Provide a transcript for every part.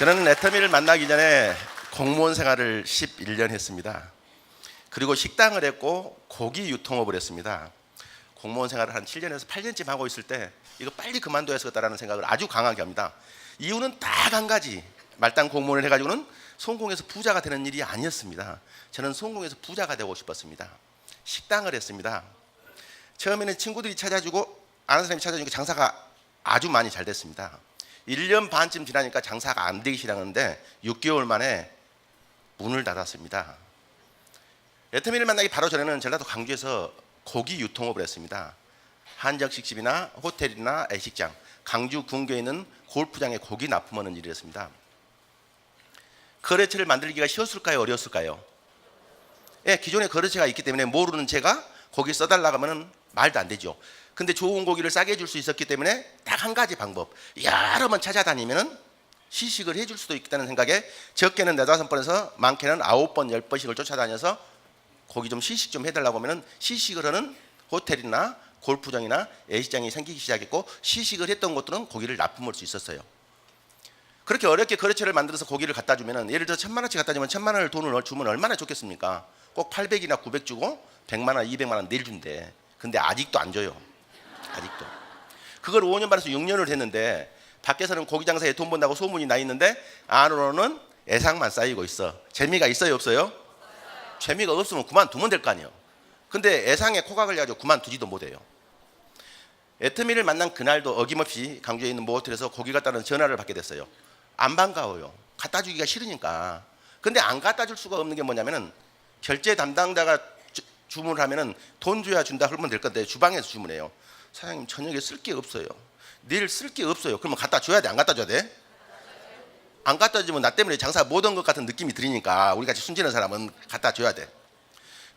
저는 애터미를 만나기 전에 공무원 생활을 11년 했습니다. 그리고 식당을 했고 고기 유통업을 했습니다. 공무원 생활을 한 7년에서 8년쯤 하고 있을 때 이거 빨리 그만둬야겠다라는 생각을 아주 강하게 합니다. 이유는 딱 한 가지. 말단 공무원을 해가지고는 성공해서 부자가 되는 일이 아니었습니다. 저는 성공해서 부자가 되고 싶었습니다. 식당을 했습니다. 처음에는 친구들이 찾아주고 아는 사람이 찾아주니까 장사가 아주 많이 잘 됐습니다. 1년 반쯤 지나니까 장사가 안 되기 시작하는데 6개월 만에 문을 닫았습니다. 애터미를 만나기 바로 전에는 전라도 광주에서 고기 유통업을 했습니다. 한정식집이나 호텔이나 애식장, 광주 군교에 있는 골프장에 고기 납품하는 일을 했습니다. 거래처를 만들기가 쉬웠을까요? 어려웠을까요? 예, 기존에 거래처가 있기 때문에 모르는 제가 고기 써달라고 하면 말도 안 되죠. 근데 좋은 고기를 싸게 해줄 수 있었기 때문에 딱 한 가지 방법, 여러 번 찾아다니면 시식을 해줄 수도 있다는 생각에 적게는 4-5번에서 많게는 9번, 10번씩을 쫓아다녀서 고기 좀 시식 좀 해달라고 하면 시식을 하는 호텔이나 골프장이나 애식장이 생기기 시작했고, 시식을 했던 곳들은 고기를 납품할 수 있었어요. 그렇게 어렵게 거래처를 만들어서 고기를 갖다 주면, 예를 들어 1,000만 원치 갖다 주면 1,000만 원을 돈을 주면 얼마나 좋겠습니까? 꼭 800이나 900 주고 100만 원, 200만 원 내일 준대. 근데 아직도 안 줘요. 아직도. 그걸 5년 반에서 6년을 했는데 밖에서는 고기 장사에 돈 번다고 소문이 나 있는데 안으로는 애상만 쌓이고 있어. 재미가 있어요, 없어요? 재미가 없으면 그만두면 될 거 아니에요. 근데 애상에 코가 걸려가지고 그만두지도 못해요. 애터미를 만난 그날도 어김없이 광주에 있는 모 호텔에서 고기 갖다는 전화를 받게 됐어요. 안 반가워요. 갖다 주기가 싫으니까. 근데 안 갖다 줄 수가 없는 게 뭐냐면은 결제 담당자가 주문을 하면은 돈 줘야 준다 그러면 될 건데 주방에서 주문해요. 사장님 저녁에 쓸 게 없어요. 내일 쓸 게 없어요. 그러면 갖다 줘야 돼? 안 갖다 줘야 돼? 안 갖다 주면 나 때문에 장사 못 한 것 같은 느낌이 들으니까 우리같이 순진한 사람은 갖다 줘야 돼.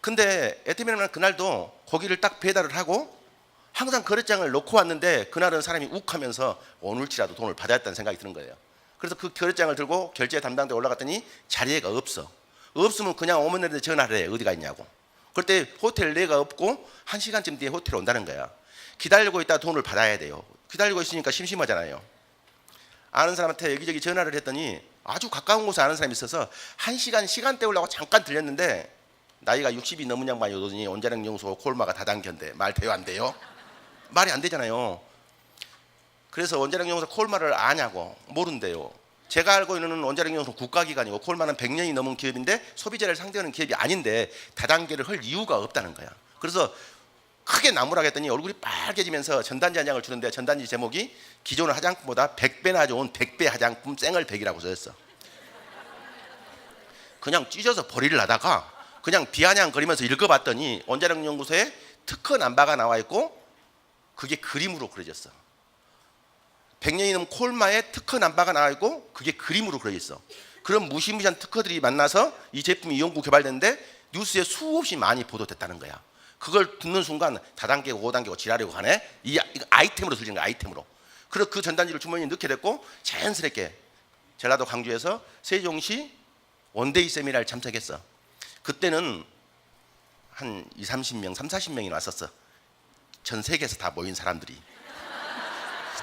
근데 애터미는 그날도 고기를 딱 배달을 하고 항상 거래장을 놓고 왔는데 그날은 사람이 욱하면서 오늘치라도 돈을 받아야 했다는 생각이 드는 거예요. 그래서 그 거래장을 들고 결제 담당자에 올라갔더니 자리가 없어. 없으면 그냥 오면 되는데 전화를 해. 어디가 있냐고. 그때 호텔 내가 없고 1시간쯤 뒤에 호텔에 온다는 거야. 기다리고 있다 돈을 받아야 돼요. 기다리고 있으니까 심심하잖아요. 아는 사람한테 여기저기 전화를 했더니 아주 가까운 곳에 아는 사람이 있어서 1시간 시간 때우려고 잠깐 들렸는데 나이가 60이 넘은 양반이 오더니 원자력 연구소 콜마가 다단계인데 말 돼요 안 돼요? 말이 안 되잖아요. 그래서 원자력 연구소 콜마를 아냐고. 모른대요. 제가 알고 있는 원자력 연구소 국가기관이고 콜마는 100년이 넘은 기업인데 소비자를 상대하는 기업이 아닌데 다단계를 할 이유가 없다는 거야. 그래서 크게 나무라겠더니 얼굴이 빨개지면서 전단지 한 장을 주는데 전단지 제목이 기존 화장품보다 100배나 좋은 100배 화장품 쌩얼 100이라고 써있어. 그냥 찢어서 버리를 하다가 그냥 비아냥거리면서 읽어봤더니 원자력 연구소에 특허 남바가 나와 있고 그게 그림으로 그려졌어. 100년이 넘은 콜마에 특허 남바가 나와 있고 그게 그림으로 그려져 있어. 그런 무시무시한 특허들이 만나서 이 제품이 연구 개발됐는데 뉴스에 수없이 많이 보도됐다는 거야. 그걸 듣는 순간 다단계고 5단계고 지랄이고 하네. 이거 아이템으로 들리는 거야. 아이템으로. 그래서 그 전단지를 주머니에 넣게 됐고 자연스럽게 전라도 광주에서 세종시 원데이 세미나를 참석했어. 그때는 한 20-30명, 30-40명이 왔었어. 전 세계에서 다 모인 사람들이.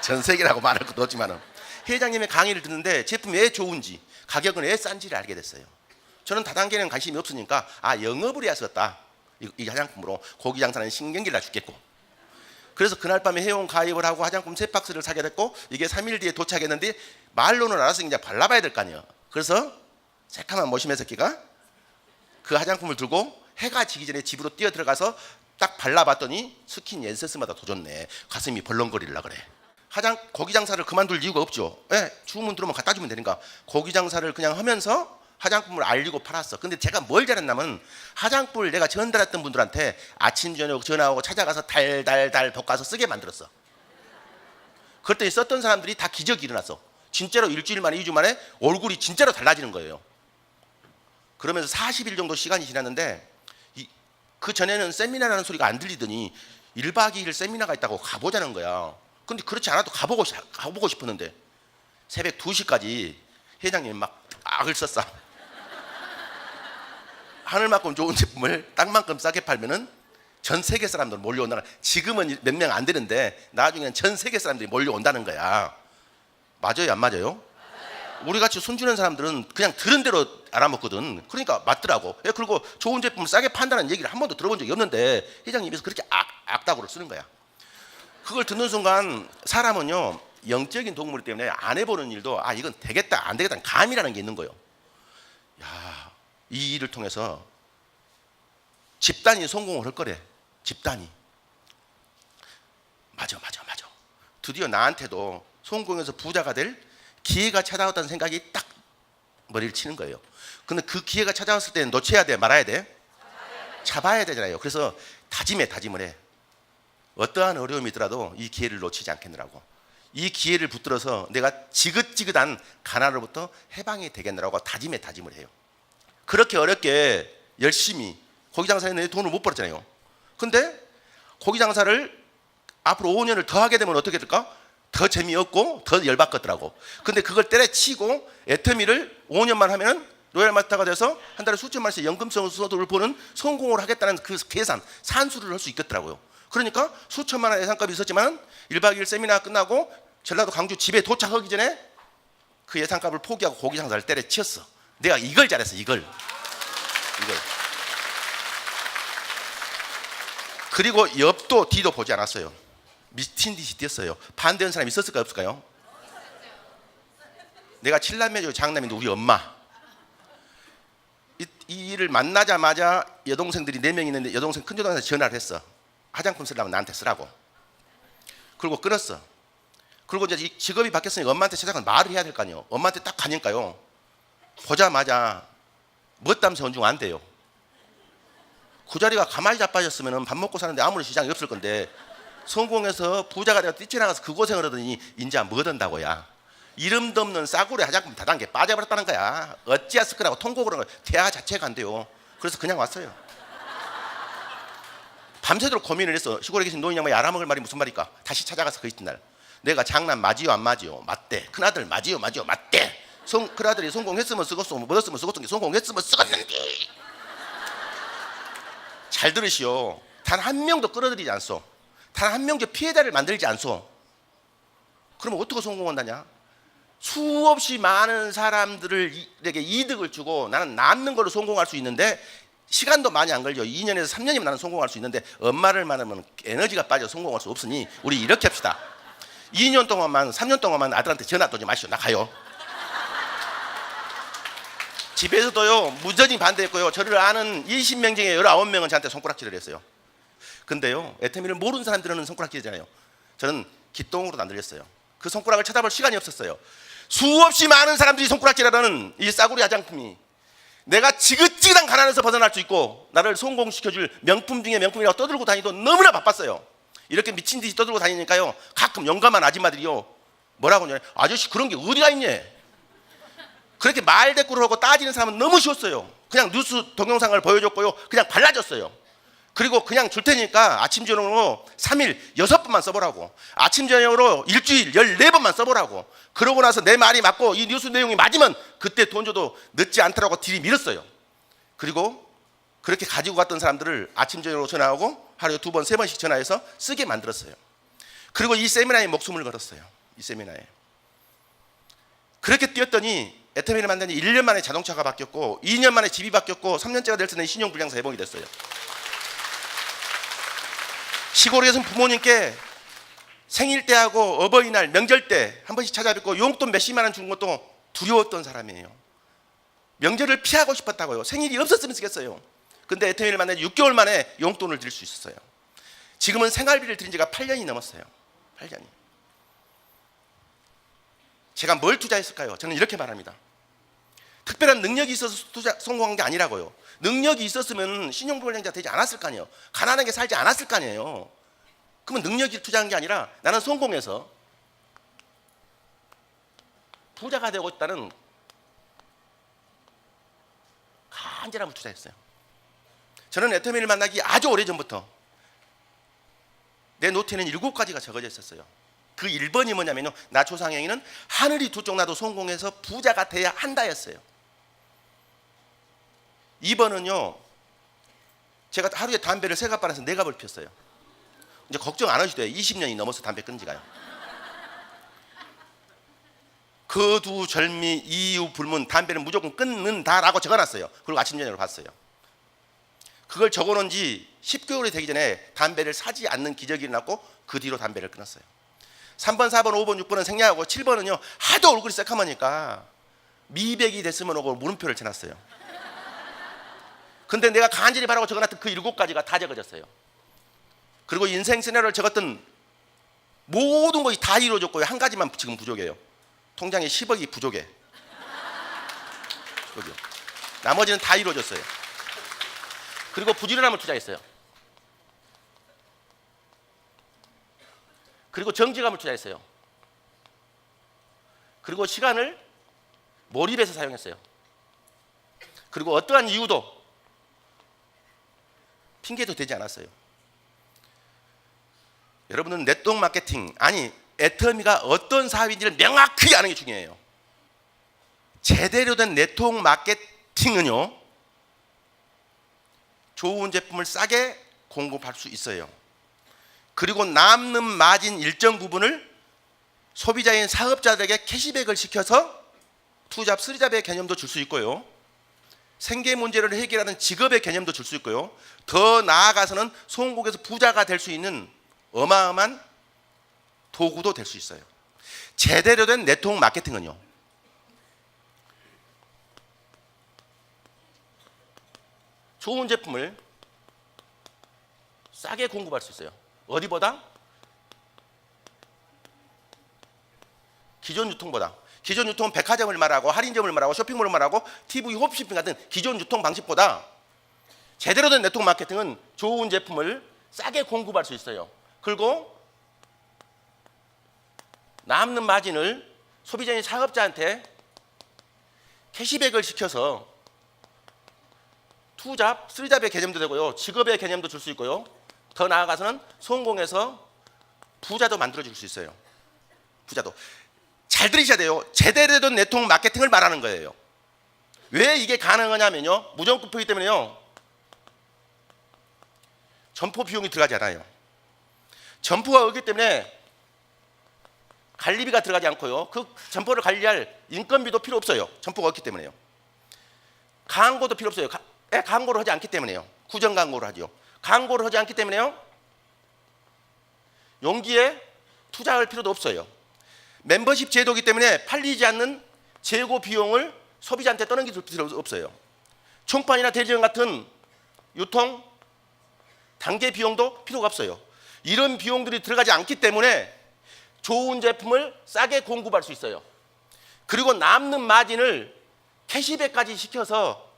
전 세계라고 말할 것도 없지만은 회장님의 강의를 듣는데 제품이 왜 좋은지 가격은 왜 싼지를 알게 됐어요. 저는 다단계는 관심이 없으니까 영업을 해야 썼다. 이 화장품으로 고기 장사는 신경질 나 죽겠고. 그래서 그날 밤에 회원 가입을 하고 화장품 3박스를 사게 됐고 이게 3일 뒤에 도착했는데 말로는 알아서 이제 발라봐야 될 거 아니에요. 그래서 새카만 모시매 새끼가 그 화장품을 들고 해가 지기 전에 집으로 뛰어 들어가서 딱 발라봤더니 스킨 엔센스마다 더 좋네. 가슴이 벌렁거리려 그래. 고기 장사를 그만둘 이유가 없죠. 예, 주문 들어오면 갖다 주면 되니까 고기 장사를 그냥 하면서 화장품을 알리고 팔았어. 근데 제가 뭘 잘했냐면 화장품을 내가 전달했던 분들한테 아침 저녁 전화하고 찾아가서 달달달 볶아서 쓰게 만들었어. 그랬더니 썼던 사람들이 다 기적이 일어났어. 진짜로 일주일 만에 2주 만에 얼굴이 진짜로 달라지는 거예요. 그러면서 40일 정도 시간이 지났는데 그 전에는 세미나라는 소리가 안 들리더니 1박 2일 세미나가 있다고 가보자는 거야. 근데 그렇지 않아도 가보고 싶었는데 새벽 2시까지 회장님이 막 악을 썼어. 하늘만큼 좋은 제품을 땅만큼 싸게 팔면은 전 세계 사람들 몰려온다는. 지금은 몇 명 안 되는데 나중에는 전 세계 사람들이 몰려온다는 거야. 맞아요, 안 맞아요? 우리같이 손주는 사람들은 그냥 들은 대로 알아먹거든. 그러니까 맞더라고. 그리고 좋은 제품을 싸게 판다는 얘기를 한 번도 들어본 적이 없는데 회장님께서 그렇게 악다구를 쓰는 거야. 그걸 듣는 순간 사람은요 영적인 동물 때문에 안 해보는 일도 이건 되겠다 안 되겠다 감이라는 게 있는 거예요. 야, 이 일을 통해서 집단이 성공을 할 거래. 집단이. 맞아. 드디어 나한테도 성공해서 부자가 될 기회가 찾아왔다는 생각이 딱 머리를 치는 거예요. 근데 그 기회가 찾아왔을 때는 놓쳐야 돼 말아야 돼? 잡아야 되잖아요. 그래서 다짐을 해. 어떠한 어려움이 있더라도 이 기회를 놓치지 않겠느라고. 이 기회를 붙들어서 내가 지긋지긋한 가난으로부터 해방이 되겠느라고 다짐을 해요. 그렇게 어렵게 열심히 고기 장사했는데 돈을 못 벌었잖아요. 근데 고기 장사를 앞으로 5년을 더 하게 되면 어떻게 될까? 더 재미없고 더 열받겠더라고. 근데 그걸 때려치고 애터미를 5년만 하면은 로얄 마스터가 돼서 한 달에 수천만 원씩 연금성 수도를 보는 성공을 하겠다는 그 계산, 산수를 할 수 있겠더라고요. 그러니까 수천만 원 예상값이 있었지만 1박 2일 세미나 끝나고 전라도 광주 집에 도착하기 전에 그 예상값을 포기하고 고기 장사를 때려치웠어. 내가 이걸 잘했어. 이걸. 그리고 옆도 뒤도 보지 않았어요. 미친 듯이 뛰었어요. 반대하는 사람이 있었을까요? 없을까요? 내가 7남매 중 장남인데 우리 엄마 이 일을 만나자마자 여동생들이 4명 있는데 여동생 큰 여동생한테 전화를 했어. 화장품 쓰려면 나한테 쓰라고. 그리고 끊었어. 그리고 이제 직업이 바뀌었으니까 엄마한테 찾아가서 말을 해야 될 거 아니에요. 엄마한테 딱 가니까요 보자마자 멋담 언중 안 돼요. 그 자리가 가만히 자빠졌으면 밥 먹고 사는데 아무런 시장이 없을 건데 성공해서 부자가 되어 뛰쳐나가서 그 고생을 하더니 인자 뭐 든다고야. 이름도 없는 싸구려 화장품 다단계 빠져버렸다는 거야. 어찌했을 거라고 통곡을 한 거야. 대화 자체가 안 돼요. 그래서 그냥 왔어요. 밤새도록 고민을 했어. 시골에 계신 노인 양반이 알아먹을 말이 무슨 말일까. 다시 찾아가서 그 이튿날 내가 장남 맞지요 안 맞지요? 맞대. 큰아들 맞지요 맞대. 큰아들이 성공했으면 쓰겄어 못 했으면 쓰겄던 게 성공했으면 쓰겄는데. 잘 들으시오. 단 한 명도 끌어들이지 않소. 단 한 명도 피해자를 만들지 않소. 그러면 어떻게 성공한다냐? 수없이 많은 사람들에게 이득을 주고 나는 남는 걸로 성공할 수 있는데 시간도 많이 안 걸려. 2년에서 3년이면 나는 성공할 수 있는데 엄마를 만나면 에너지가 빠져 성공할 수 없으니 우리 이렇게 합시다. 2년 동안만 3년 동안만 아들한테 전화 떠지 마시오. 나 가요. 집에서도요 무전히 반대했고요. 저를 아는 20명 중에 19명은 저한테 손가락질을 했어요. 근데요 애터미를 모르는 사람들은 손가락질이잖아요. 저는 기똥으로 안 들렸어요. 그 손가락을 쳐다볼 시간이 없었어요. 수없이 많은 사람들이 손가락질하는 이 싸구려 화장품이 내가 지긋지긋한 가난에서 벗어날 수 있고 나를 성공시켜줄 명품 중에 명품이라고 떠들고 다니도 너무나 바빴어요. 이렇게 미친 듯이 떠들고 다니니까요 가끔 용감한 아줌마들이요 뭐라고 하냐. 아저씨 그런 게 어디가 있냐. 그렇게 말대꾸를 하고 따지는 사람은 너무 쉬웠어요. 그냥 뉴스 동영상을 보여줬고요 그냥 발라줬어요. 그리고 그냥 줄 테니까 아침 저녁으로 3일 6번만 써보라고. 아침 저녁으로 일주일 14번만 써보라고. 그러고 나서 내 말이 맞고 이 뉴스 내용이 맞으면 그때 돈 줘도 늦지 않더라고 들이밀었어요. 그리고 그렇게 가지고 갔던 사람들을 아침 저녁으로 전화하고 하루에 2번 3번씩 전화해서 쓰게 만들었어요. 그리고 이 세미나에 목숨을 걸었어요. 이 세미나에. 그렇게 뛰었더니 애터미를 만나니 1년 만에 자동차가 바뀌었고 2년 만에 집이 바뀌었고 3년째가 될 때는 신용불량사 해봉이 됐어요. 시골에서는 부모님께 생일 때하고 어버이날 명절 때 한 번씩 찾아뵙고 용돈 몇십만 원 주는 것도 두려웠던 사람이에요. 명절을 피하고 싶었다고요. 생일이 없었으면 쓰겠어요. 근데 애터미를 만나 6개월 만에 용돈을 드릴 수 있었어요. 지금은 생활비를 드린 지가 8년이 넘었어요. 8년이. 제가 뭘 투자했을까요? 저는 이렇게 말합니다. 특별한 능력이 있어서 성공한 게 아니라고요. 능력이 있었으면 신용불량자 되지 않았을 거 아니에요. 가난하게 살지 않았을 거 아니에요. 그러면 능력이 투자한 게 아니라 나는 성공해서 부자가 되고 있다는 간절함을 투자했어요. 저는 애터미를 만나기 아주 오래전부터 내 노트에는 7가지가 적어져 있었어요. 그 1번이 뭐냐면요, 나 조상행위는 하늘이 두 쪽 나도 성공해서 부자가 돼야 한다였어요. 2번은요, 제가 하루에 담배를 3갑반에서 4갑을 피웠어요. 이제 걱정 안 하셔도 돼요. 20년이 넘어서 담배 끊은 지가요. 거두절미 이유 불문 담배는 무조건 끊는다라고 적어놨어요. 그리고 아침 저녁으로 봤어요. 그걸 적어놓은 지 10개월이 되기 전에 담배를 사지 않는 기적이 일어났고 그 뒤로 담배를 끊었어요. 3번, 4번, 5번, 6번은 생략하고 7번은요 하도 얼굴이 새카마니까 미백이 됐으면 하고 물음표를 쳐놨어요. 근데 내가 간절히 바라고 적어놨던 그 7가지가 다 적어졌어요. 그리고 인생 시나리오를 적었던 모든 것이 다 이루어졌고요. 한 가지만 지금 부족해요. 통장에 10억이 부족해. 나머지는 다 이루어졌어요. 그리고 부지런함을 투자했어요. 그리고 정직함을 투자했어요. 그리고 시간을 몰입해서 사용했어요. 그리고 어떠한 이유도 핑계도 되지 않았어요. 여러분은 네트워크 마케팅, 아니 애터미가 어떤 사업인지를 명확히 아는 게 중요해요. 제대로 된 네트워크 마케팅은요 좋은 제품을 싸게 공급할 수 있어요. 그리고 남는 마진 일정 부분을 소비자인 사업자들에게 캐시백을 시켜서 투잡, 쓰리잡의 개념도 줄 수 있고요. 생계 문제를 해결하는 직업의 개념도 줄 수 있고요. 더 나아가서는 성공해서 부자가 될 수 있는 어마어마한 도구도 될 수 있어요. 제대로 된 네트워크 마케팅은요 좋은 제품을 싸게 공급할 수 있어요. 어디보다? 기존 유통보다. 기존 유통은 백화점을 말하고 할인점을 말하고 쇼핑몰을 말하고 TV 홈쇼핑 같은 기존 유통 방식보다 제대로 된 네트워크 마케팅은 좋은 제품을 싸게 공급할 수 있어요. 그리고 남는 마진을 소비자인 사업자한테 캐시백을 시켜서 투잡, 쓰리잡의 개념도 되고요. 직업의 개념도 줄 수 있고요. 더 나아가서는 성공해서 부자도 만들어줄 수 있어요. 부자도. 잘 들으셔야 돼요. 제대로 된 네트워크 마케팅을 말하는 거예요. 왜 이게 가능하냐면요. 무정 쿠폰이기 때문에요. 점포 비용이 들어가지 않아요. 점포가 없기 때문에 관리비가 들어가지 않고요. 그 점포를 관리할 인건비도 필요 없어요. 점포가 없기 때문에요. 광고도 필요 없어요. 광고를 하지 않기 때문에요. 구정 광고를 하죠. 광고를 하지 않기 때문에요. 용기에 투자할 필요도 없어요. 멤버십 제도이기 때문에 팔리지 않는 재고 비용을 소비자한테 떠넘길 필요 없어요. 총판이나 대리점 같은 유통 단계 비용도 필요가 없어요. 이런 비용들이 들어가지 않기 때문에 좋은 제품을 싸게 공급할 수 있어요. 그리고 남는 마진을 캐시백까지 시켜서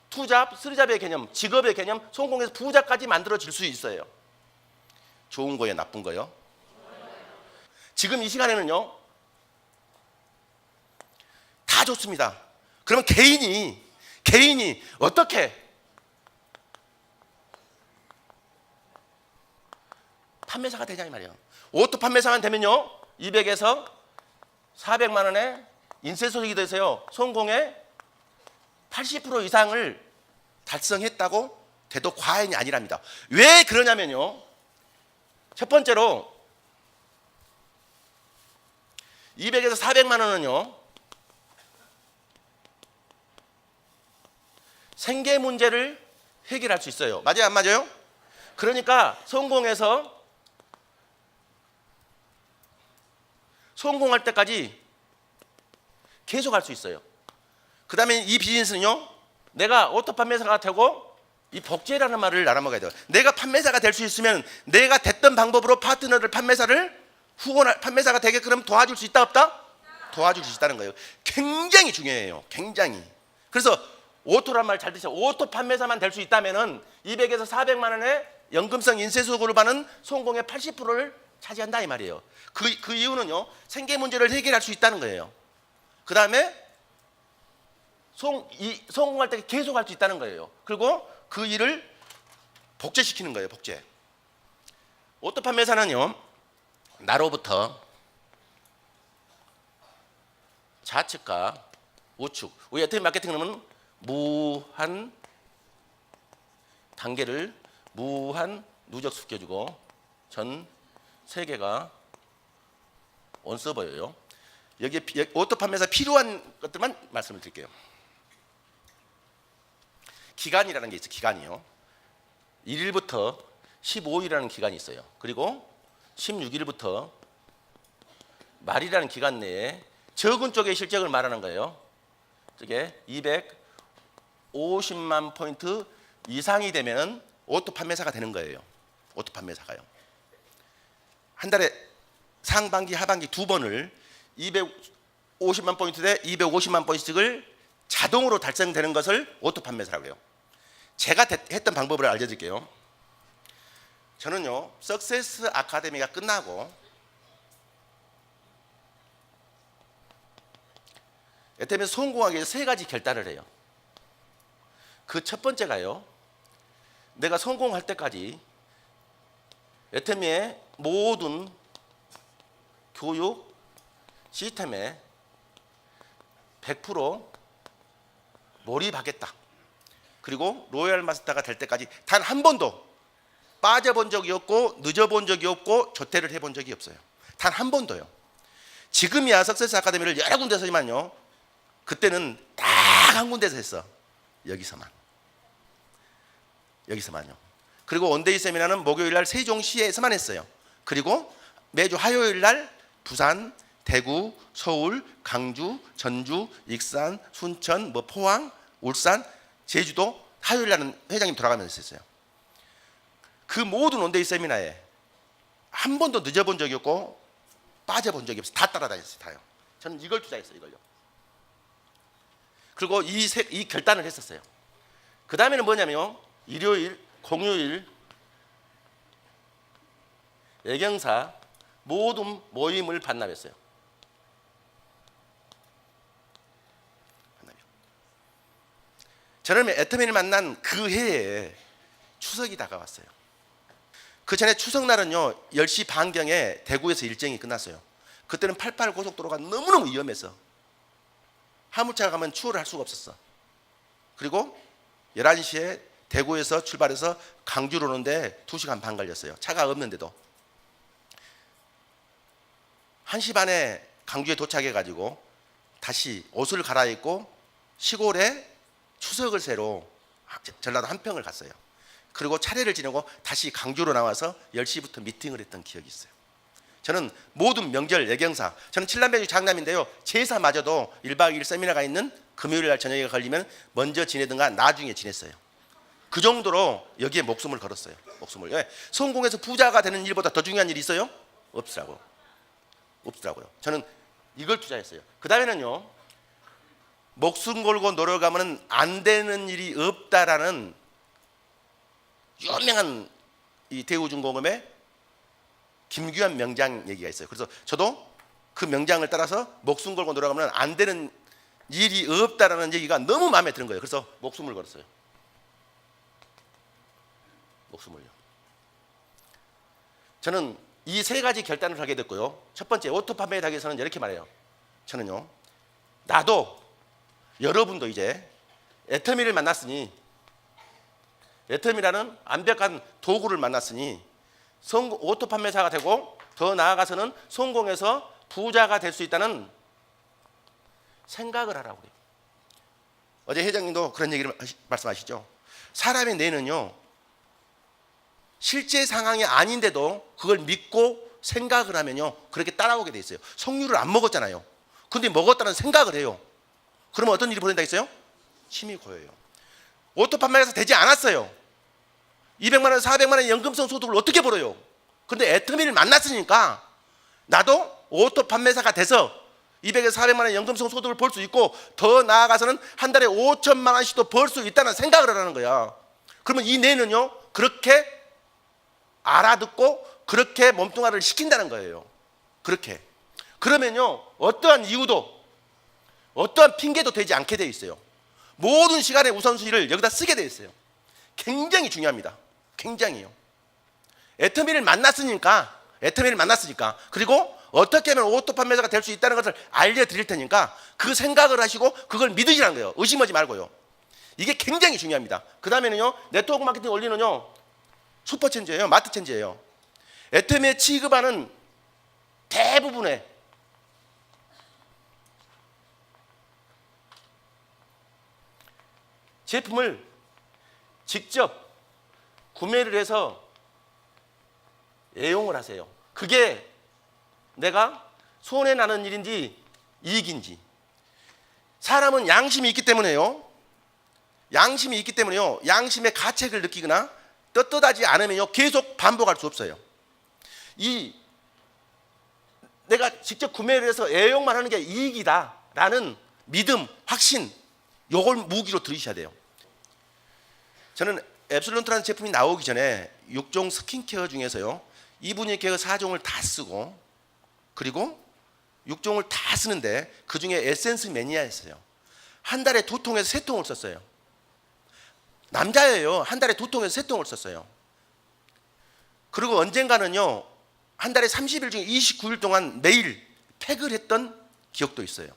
투잡, 쓰리잡의 개념, 직업의 개념, 성공해서 부자까지 만들어질 수 있어요. 좋은 거예요, 나쁜 거예요? 지금 이 시간에는요 다 좋습니다. 그러면 개인이 어떻게 판매사가 되냐 이 말이에요. 오토 판매사가 되면요 200에서 400만 원의 인쇄 소득이 돼서요 성공의 80% 이상을 달성했다고 돼도 과언이 아니랍니다. 왜 그러냐면요 첫 번째로 200에서 400만 원은요 생계 문제를 해결할 수 있어요. 맞아요 안 맞아요? 그러니까 성공할 때까지 계속 할 수 있어요. 그 다음에 이 비즈니스는요 내가 오토 판매사가 되고 이 복제라는 말을 알아먹어야 돼요. 내가 판매사가 될 수 있으면 내가 됐던 방법으로 파트너를 판매사가 되게끔 도와줄 수 있다 없다? 도와줄 수 있다는 거예요. 굉장히 중요해요. 굉장히. 그래서 오토란 말 잘 드세요. 오토 판매사만 될 수 있다면은 200에서 400만 원의 연금성 인쇄소득을 받는 성공의 80%를 차지한다 이 말이에요. 그 이유는요 생계 문제를 해결할 수 있다는 거예요. 그 다음에 성공할 때 계속 할 수 있다는 거예요. 그리고 그 일을 복제시키는 거예요. 복제. 오토 판매사는요 나로부터 좌측과 우측, 우리 애터미 마케팅은 무한 단계를 무한 누적 시켜주고 전 세계가 온서버예요. 오토 판매사 필요한 것들만 말씀을 드릴게요. 기간이라는 게 있어요. 기간이요. 1일부터 15일이라는 기간이 있어요. 그리고 16일부터 말이라는 기간 내에 적은 쪽의 실적을 말하는 거예요. 저게 250만 포인트 이상이 되면 오토 판매사가 되는 거예요. 오토 판매사가요. 한 달에 상반기 하반기 두 번을 250만 포인트 대 250만 포인트를 자동으로 달성되는 것을 오토 판매사라고 해요. 제가 했던 방법을 알려드릴게요. 저는요, 석세스 아카데미가 끝나고 에테미에서 성공하기 위해서 세 가지 결단을 해요. 그 첫 번째가요, 내가 성공할 때까지 에테미의 모든 교육 시스템에 100% 몰입하겠다. 그리고 로얄 마스터가 될 때까지 단 한 번도 빠져본 적이 없고 늦어본 적이 없고 조퇴를 해본 적이 없어요. 단 한 번도요. 지금이야 석세스 아카데미를 여러 군데서지만요, 그때는 딱 한 군데서 했어. 여기서만요. 그리고 원데이 세미나는 목요일날 세종시에서만 했어요. 그리고 매주 화요일날 부산, 대구, 서울, 강주, 전주, 익산, 순천, 포항, 울산, 제주도 화요일날은 회장님 돌아가면서 했어요. 그 모든 원데이 세미나에 한 번도 늦어본 적이 없고 빠져본 적이 없어요. 다 따라다녔어요. 다요. 저는 이걸 투자했어요. 이걸요. 그리고 이 결단을 했었어요. 그 다음에는 뭐냐면 일요일, 공휴일, 예경사 모든 모임을 반납했어요. 저는 애터미를 만난 그 해에 추석이 다가왔어요. 그 전에 추석날은요 10시 반경에 대구에서 일정이 끝났어요. 그때는 88 고속도로가 너무너무 위험해서 화물차가 가면 추월을 할 수가 없었어. 그리고 11시에 대구에서 출발해서 강주로 오는데 2시간 반 걸렸어요. 차가 없는데도 1시 반에 강주에 도착해가지고 다시 옷을 갈아입고 시골에 추석을 새러 전라도 한평을 갔어요. 그리고 차례를 지내고 다시 강주로 나와서 10시부터 미팅을 했던 기억이 있어요. 저는 모든 명절 예경사, 저는 칠남배주 장남인데요, 제사마저도 1박 2일 세미나가 있는 금요일 날 저녁에 걸리면 먼저 지내든가 나중에 지냈어요. 그 정도로 여기에 목숨을 걸었어요. 목숨을. 왜? 성공해서 부자가 되는 일보다 더 중요한 일이 있어요? 없더라고요. 저는 이걸 투자했어요. 그 다음에는요, 목숨 걸고 노력하면 안 되는 일이 없다라는 유명한 이 대우중공업의 김규환 명장 얘기가 있어요. 그래서 저도 그 명장을 따라서 목숨 걸고 노력하면 안 되는 일이 없다라는 얘기가 너무 마음에 드는 거예요. 그래서 목숨을 걸었어요. 목숨을요. 저는 이 세 가지 결단을 하게 됐고요. 첫 번째, 오토 판매에 하기 위해서는 이렇게 말해요. 저는요, 나도 여러분도 이제 애터미를 만났으니, 애터미라는 완벽한 도구를 만났으니 오토 판매사가 되고 더 나아가서는 성공해서 부자가 될 수 있다는 생각을 하라고 그래요. 어제 회장님도 그런 얘기를 말씀하시죠. 사람의 뇌는요, 실제 상황이 아닌데도 그걸 믿고 생각을 하면요, 그렇게 따라오게 돼 있어요. 석류를 안 먹었잖아요. 근데 먹었다는 생각을 해요. 그러면 어떤 일이 벌어진다 했어요? 침이 고여요. 오토 판매사가 되지 않았어요. 200만 원, 400만 원 연금성 소득을 어떻게 벌어요? 근데 애터미를 만났으니까 나도 오토 판매사가 돼서 200에서 400만 원 연금성 소득을 벌 수 있고 더 나아가서는 한 달에 5천만 원씩도 벌 수 있다는 생각을 하라는 거야. 그러면 이 뇌는요, 그렇게 알아듣고 그렇게 몸뚱아리를 시킨다는 거예요. 그렇게. 그러면요, 어떠한 이유도 어떠한 핑계도 되지 않게 돼 있어요. 모든 시간의 우선순위를 여기다 쓰게 돼 있어요. 굉장히 중요합니다. 굉장히요. 애터미를 만났으니까 그리고 어떻게 하면 오토 판매사가 될 수 있다는 것을 알려드릴 테니까 그 생각을 하시고 그걸 믿으시라는 거예요. 의심하지 말고요. 이게 굉장히 중요합니다. 그 다음에는요, 네트워크 마케팅 원리는요, 슈퍼체인지예요. 제품을 직접 구매를 해서 애용을 하세요. 그게 내가 손해 나는 일인지 이익인지. 사람은 양심이 있기 때문에요. 양심이 있기 때문에요. 양심의 가책을 느끼거나 떳떳하지 않으면요 계속 반복할 수 없어요. 내가 직접 구매를 해서 애용만 하는 게 이익이다라는 믿음, 확신, 요걸 무기로 들이셔야 돼요. 저는 앱솔루트라는 제품이 나오기 전에 6종 스킨케어 중에서요 2분의 4종을 다 쓰고 그리고 6종을 다 쓰는데 그 중에 에센스 매니아였어요. 한 달에 2통에서 3통을 썼어요. 남자예요. 한 달에 2통에서 3통을 썼어요. 그리고 언젠가는요 한 달에 30일 중에 29일 동안 매일 팩을 했던 기억도 있어요.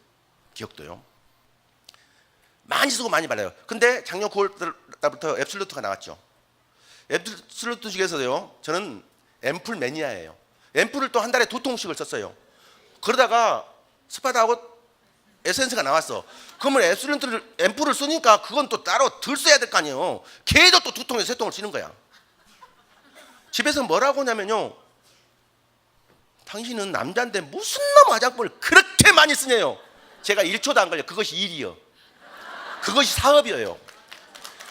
기억도요. 많이 쓰고 많이 발라요. 근데 작년 9월 달부터 앱솔루트가 나왔죠. 앱솔루트 중에서도요 저는 앰플 매니아예요. 앰플을 또 한 달에 2통씩을 썼어요. 그러다가 스파다하고 에센스가 나왔어. 그러면 앰플을 쓰니까 그건 또 따로 덜 써야 될 거 아니에요. 걔도 또 2통에서 3통을 쓰는 거야. 집에서 뭐라고 하냐면요, 당신은 남자인데 무슨 놈 화장품을 그렇게 많이 쓰냐요. 제가 1초도 안 걸려. 그것이 일이요. 그것이 사업이에요.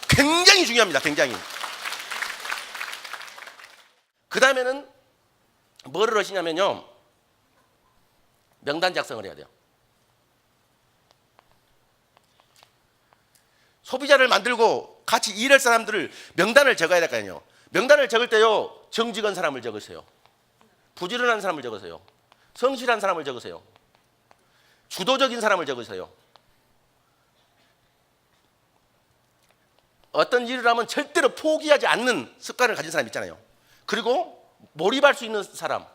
굉장히 중요합니다. 굉장히. 그 다음에는 뭐를 하시냐면요, 명단 작성을 해야 돼요. 소비자를 만들고 같이 일할 사람들을 명단을 적어야 될 거 아니에요. 명단을 적을 때요 정직한 사람을 적으세요. 부지런한 사람을 적으세요. 성실한 사람을 적으세요. 주도적인 사람을 적으세요. 어떤 일을 하면 절대로 포기하지 않는 습관을 가진 사람 있잖아요. 그리고 몰입할 수 있는 사람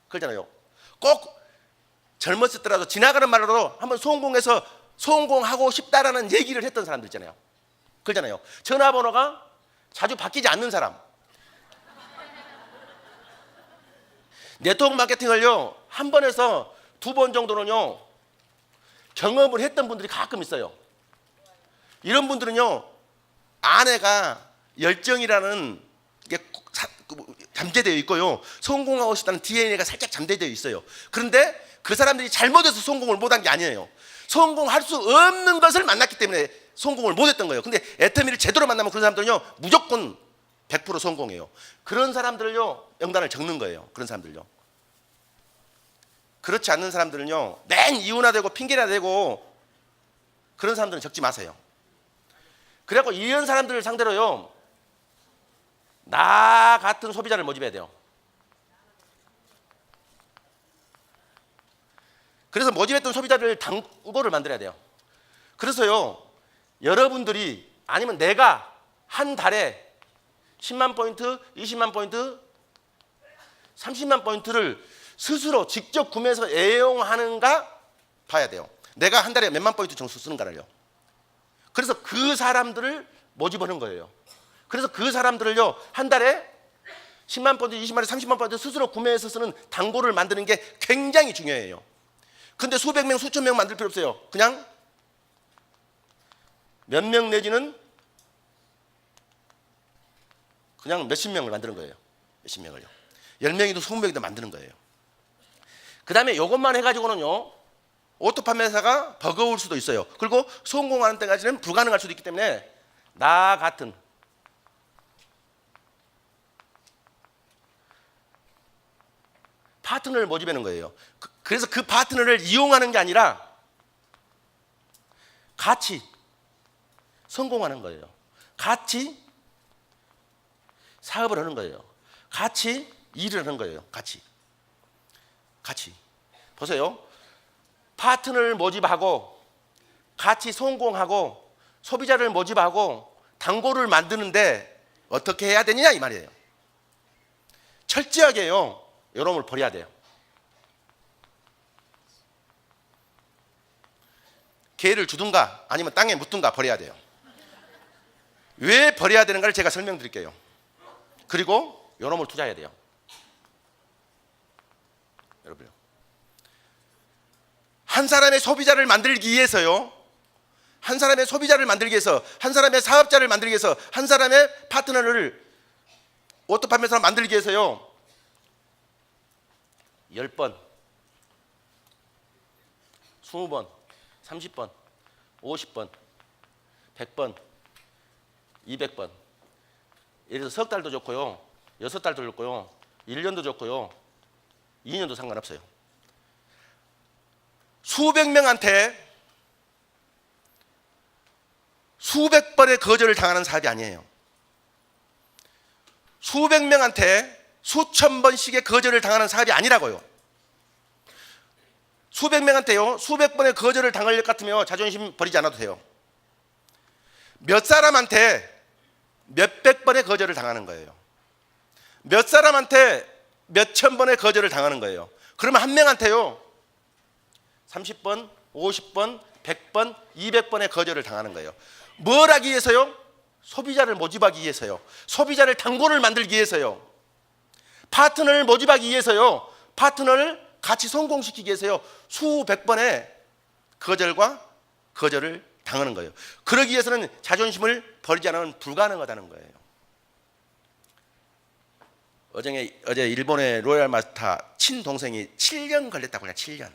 그러잖아요. 꼭 젊었을 때라도 지나가는 말로도 한번 성공하고 싶다라는 얘기를 했던 사람들 있잖아요. 그러잖아요. 전화번호가 자주 바뀌지 않는 사람. 네트워크 마케팅을요 한 번에서 2번 정도는요 경험을 했던 분들이 가끔 있어요. 이런 분들은요 아내가 열정이라는 게 잠재되어 있고요 성공하고 싶다는 DNA가 살짝 잠재되어 있어요. 그런데 그 사람들이 잘못해서 성공을 못한 게 아니에요. 성공할 수 없는 것을 만났기 때문에 성공을 못했던 거예요. 근데 애터미를 제대로 만나면 그런 사람들은요 무조건 100% 성공해요. 그런 사람들을요 명단을 적는 거예요. 그런 사람들요. 그렇지 않는 사람들은요 맨 이유나 대고 핑계나 대고 그런 사람들은 적지 마세요. 그래갖고 이런 사람들을 상대로요 나 같은 소비자를 모집해야 돼요. 그래서 모집했던 소비자들 단고를 만들어야 돼요. 그래서요 여러분들이 아니면 내가 한 달에 10만 포인트, 20만 포인트, 30만 포인트를 스스로 직접 구매해서 애용하는가 봐야 돼요. 내가 한 달에 몇만 포인트 정도 쓰는가를요. 그래서 그 사람들을 모집하는 거예요. 그래서 그 사람들을요 한 달에 10만 포인트, 20만 포인트, 30만 포인트 스스로 구매해서 쓰는 단고를 만드는 게 굉장히 중요해요. 근데 수백 명, 수천 명 만들 필요 없어요. 그냥 몇 명 내지는 그냥 몇십 명을 만드는 거예요. 몇십 명을요. 10명이도 20명이도 만드는 거예요. 그 다음에 이것만 해가지고는요 오토 판매사가 버거울 수도 있어요. 그리고 성공하는 때까지는 불가능할 수도 있기 때문에 나 같은 파트너를 모집하는 거예요. 그래서 그 파트너를 이용하는 게 아니라 같이 성공하는 거예요. 같이 사업을 하는 거예요. 같이 일을 하는 거예요. 같이 보세요. 파트너를 모집하고 같이 성공하고 소비자를 모집하고 단골을 만드는데 어떻게 해야 되느냐 이 말이에요. 철저하게요 요놈을 버려야 돼요. 개를 주든가 아니면 땅에 묻든가 버려야 돼요. 왜 버려야 되는가를 제가 설명드릴게요. 그리고 요놈을 투자해야 돼요. 여러분요. 한 사람의 소비자를 만들기 위해서요 한 사람의 소비자를 만들기 위해서, 한 사람의 사업자를 만들기 위해서, 한 사람의 파트너를 오토 판매사로 만들기 위해서요 10번, 20번, 30번, 50번, 100번, 200번, 예를 들어서 석 달도 좋고요 6달도 좋고요 1년도 좋고요 2년도 상관없어요. 수백 명한테 수백 번의 거절을 당하는 사업이 아니에요. 수백 명한테 수천 번씩의 거절을 당하는 사업이 아니라고요. 수백 명한테요 수백 번의 거절을 당할 것 같으면 자존심 버리지 않아도 돼요. 몇 사람한테 몇백 번의 거절을 당하는 거예요. 몇 사람한테 몇천 번의 거절을 당하는 거예요. 그러면 한 명한테요 30번, 50번, 100번, 200번의 거절을 당하는 거예요. 뭘 하기 위해서요? 소비자를 모집하기 위해서요. 소비자를 단골을 만들기 위해서요. 파트너를 모집하기 위해서요. 파트너를 같이 성공시키기 위해서요. 수백 번의 거절과 거절을 당하는 거예요. 그러기 위해서는 자존심을 버리지 않으면 불가능하다는 거예요. 어제 일본의 로얄 마스터 친동생이 7년 걸렸다고 그냥 7년.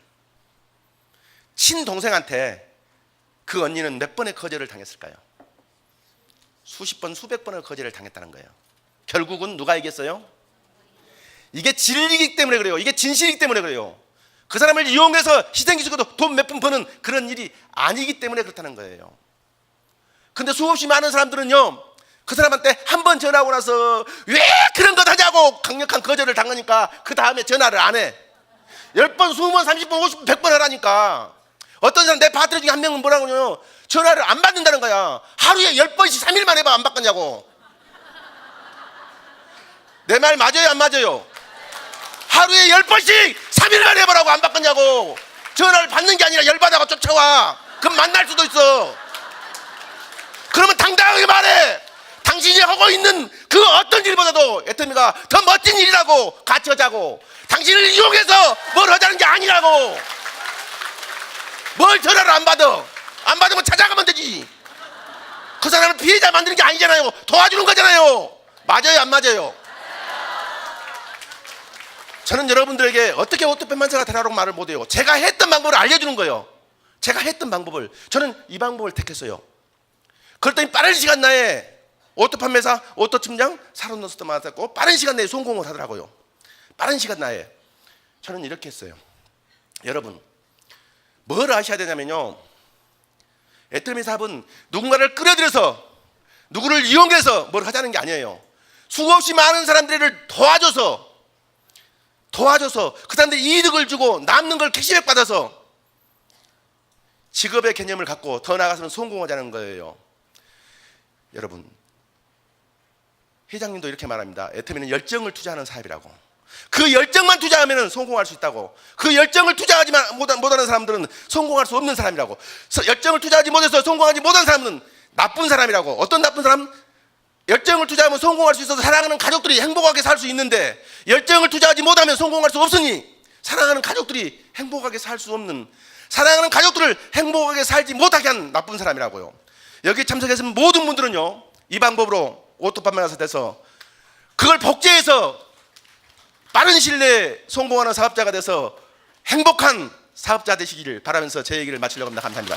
친동생한테 그 언니는 몇 번의 거절을 당했을까요? 수십 번, 수백 번의 거절을 당했다는 거예요. 결국은 누가 이겼어요? 이게 진리이기 때문에 그래요. 이게 진실이기 때문에 그래요. 그 사람을 이용해서 희생기수도 돈 몇 푼 버는 그런 일이 아니기 때문에 그렇다는 거예요. 근데 수없이 많은 사람들은요 그 사람한테 한 번 전화하고 나서 왜 그런 것 하냐고 강력한 거절을 당하니까 그 다음에 전화를 안 해. 10번, 20번, 30번, 50번, 100번 하라니까. 어떤 사람 내 파트너 중에 한 명은 뭐라고 하냐면 전화를 안 받는다는 거야. 하루에 10번씩 3일만 해봐 안 받겠냐고. 내 말 맞아요 안 맞아요? 하루에 10번씩 3일만 해보라고 안 받겠냐고. 전화를 받는 게 아니라 열받아가 쫓아와. 그럼 만날 수도 있어. 그러면 당당하게 말해. 당신이 하고 있는 그 어떤 일보다도 애터미가 더 멋진 일이라고. 같이 하자고. 당신을 이용해서 뭘 하자는 게 아니라고. 뭘 전화를 안 받아? 안 받으면 찾아가면 되지. 그 사람을 피해자 만드는 게 아니잖아요. 도와주는 거잖아요. 맞아요 안 맞아요? 저는 여러분들에게 어떻게 오토판매사가 되라고 말을 못해요. 제가 했던 방법을 알려주는 거예요. 제가 했던 방법을. 저는 이 방법을 택했어요. 그랬더니 빠른 시간 내에 오토판매사, 오토팀장, 사론노스도 맡았고 빠른 시간 내에 성공을 하더라고요. 빠른 시간 내에. 저는 이렇게 했어요. 여러분 뭘 아셔야 되냐면요 애터미 사업은 누군가를 끌어들여서 누구를 이용해서 뭘 하자는 게 아니에요. 수없이 많은 사람들을 도와줘서 그 사람들이 이득을 주고 남는 걸 캐시백 받아서 직업의 개념을 갖고 더 나아가서는 성공하자는 거예요. 여러분 회장님도 이렇게 말합니다. 애터미는 열정을 투자하는 사업이라고. 그 열정만 투자하면 성공할 수 있다고. 그 열정을 투자하지 못하는 사람들은 성공할 수 없는 사람이라고. 열정을 투자하지 못해서 성공하지 못한 사람은 나쁜 사람이라고. 어떤 나쁜 사람? 열정을 투자하면 성공할 수 있어서 사랑하는 가족들이 행복하게 살 수 있는데 열정을 투자하지 못하면 성공할 수 없으니 사랑하는 가족들이 행복하게 살 수 없는, 사랑하는 가족들을 행복하게 살지 못하게 한 나쁜 사람이라고요. 여기 참석했으면 모든 분들은요 이 방법으로 오토판매사가 돼서 그걸 복제해서 빠른 시일 내에 성공하는 사업자가 돼서 행복한 사업자 되시기를 바라면서 제 얘기를 마치려고 합니다. 감사합니다.